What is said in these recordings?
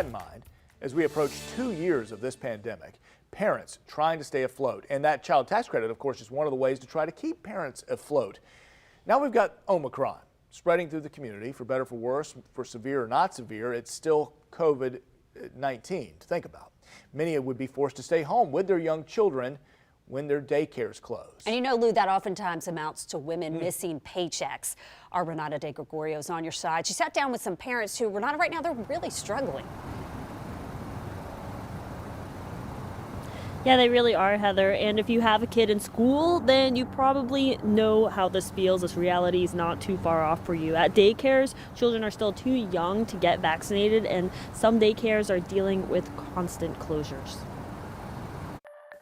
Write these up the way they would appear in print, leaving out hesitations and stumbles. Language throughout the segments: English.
In mind, as we approach 2 years of this pandemic, parents trying to stay afloat, and that child tax credit, of course, is one of the ways to try to keep parents afloat. Now we've got Omicron spreading through the community, for better, for worse, for severe or not severe. It's still COVID-19 to think about. Many would be forced to stay home with their young children when their daycares close. And you know, Lou, that oftentimes amounts to women missing paychecks. Our Renata De Gregorio is on your side. She sat down with some parents who, Renata, right now they're really struggling. Yeah, they really are, Heather. And if you have a kid in school, then you probably know how this feels. This reality is not too far off for you. At daycares, children are still too young to get vaccinated, and some daycares are dealing with constant closures.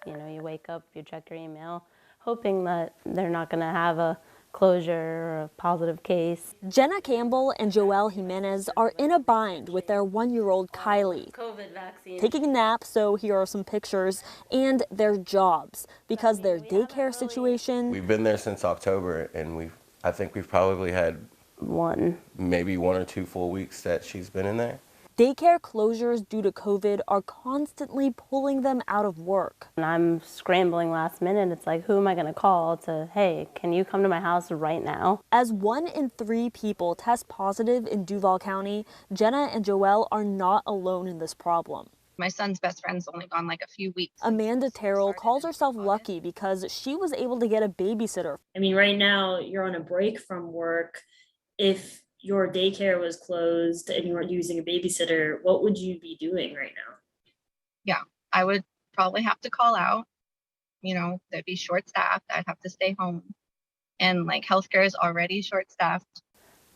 You know, you wake up, you check your email, hoping that they're not going to have a closure or a positive case. Jenna Campbell and Joelle Jimenez are in a bind with their 1-year-old Kylie. COVID vaccine. Taking a nap, so here are some pictures, and their jobs, because their daycare situation. We've been there since October, and I think we've probably had maybe 1 or 2 full weeks that she's been in there. Daycare closures due to COVID are constantly pulling them out of work. And I'm scrambling last minute. It's like, who am I going to call to, hey, can you come to my house right now? As 1 in 3 people test positive in Duval County, Jenna and Joelle are not alone in this problem. My son's best friend's only gone like a few weeks. Amanda Terrell calls herself lucky because she was able to get a babysitter. I mean, right now you're on a break from work. If your daycare was closed and you weren't using a babysitter, what would you be doing right now? Yeah, I would probably have to call out. You know, there'd be short staffed. I'd have to stay home. And like healthcare is already short staffed.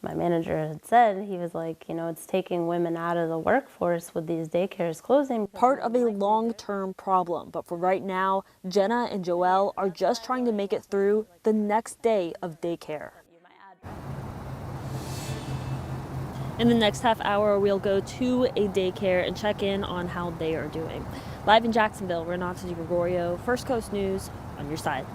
My manager had said, he was like, you know, it's taking women out of the workforce with these daycares closing. Part of a long-term problem, but for right now, Jenna and Joelle are just trying to make it through the next day of daycare. In the next half hour, we'll go to a daycare and check in on how they are doing. Live in Jacksonville, Renata De Gregorio, First Coast News, on your side.